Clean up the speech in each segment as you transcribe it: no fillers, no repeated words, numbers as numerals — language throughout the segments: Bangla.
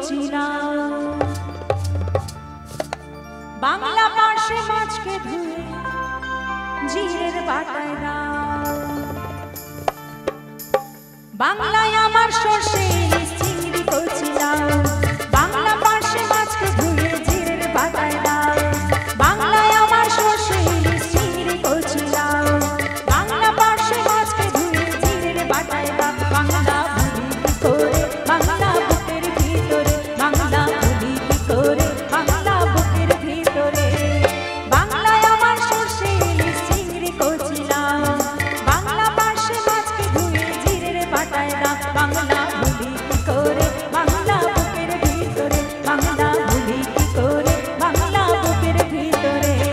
কচিলাও বাংলা পার্শ্বে মাছকে ধুয়ে জিরের বাটায় দাও বাংলায় আমার সর্ষে ইলিশ চিংড়ি কচিলাও বাংলা পার্শ্বে মাছকে ধুয়ে জিরের বাটায় দাও বাংলায় আমার সর্ষে ইলিশ চিংড়ি কচিলাও বাংলা পার্শ্বে মাছকে ধুয়ে জিরের বাটায় দাও বাংলা ভুলি কি করে বাংলা বুকের ভিতরে বাংলা ভুলি কি করে বাংলা বুকের ভিতরে বাংলায় আমার সর্ষে ইলিশ চিংড়ি কচিলাও বাংলা পার্শ্বে মাছকে ধুয়ে জিরের বাটায় দাও বাংলা ভুলি কি করে বাংলা বুকের ভিতরে বাংলা ভুলি কি করে বাংলা বুকের ভিতরে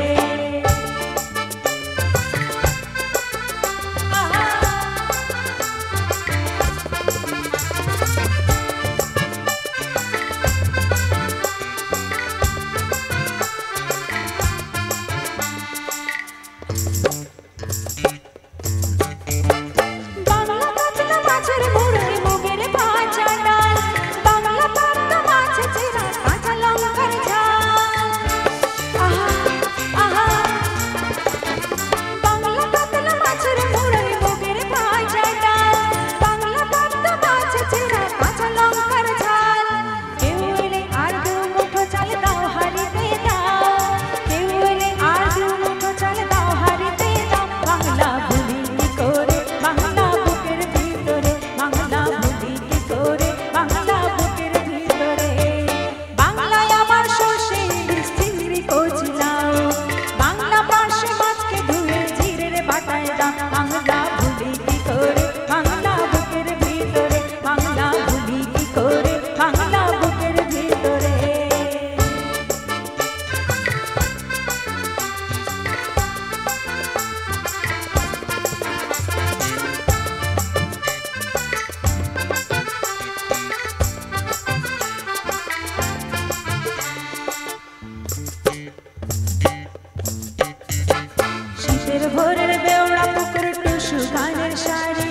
ভোরের বেওড়া পুকুর টুসু গানের শাড়ি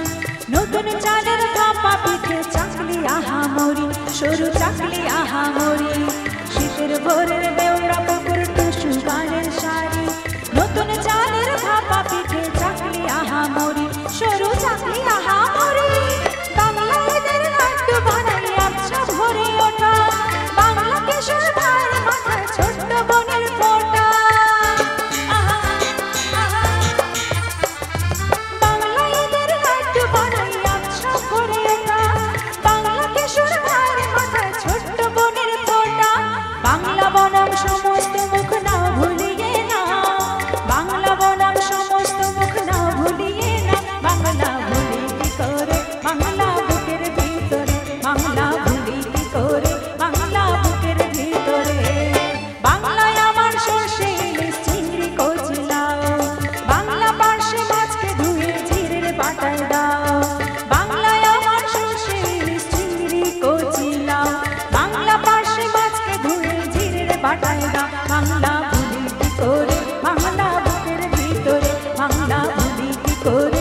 নতুন চালের ভাপা পিঠে চাকলি আহা মরি সরু চাকলি আহা মরি শীতের ভোরের বেওড়া পুকুর টুসু গানের শাড়ি নতুন চালের ভাপা পিঠে চাকলি আহা মরি সরু চাকলি আহা মরি বাংলা এদের লাড্ডু বানাই আচ্ছা ভরে ওঠা বাংলা কিশোর ভাইয়ের মাথায় ছোট্ট বোনের ফোঁটা বাংলা বনাম সমস্ত মুখ না ভুলিয়ে না বাংলা বনাম সমস্ত মুখ না ভুলিয়ে না বাংলা ভুলি কি করে বাংলা বুকের ভিতরে বাংলা ভুলি কি করে বাংলা বুকের ভিতরে বাংলায় আমার সর্ষে ইলিশ চিংড়ি কচিলাও বাংলা পার্শ্বে মাছকে ধুয়ে জিরের বাটায় দাও বাংলায় আমার সর্ষে ইলিশ চিংড়ি কচিলাও বাংলা পার্শ্বে মাছকে ধুয়ে জিরের বাটায় দাও বাংলা ভুলি কি করে বাংলা বুকের ভিতরে বাংলা ভুলি কি করে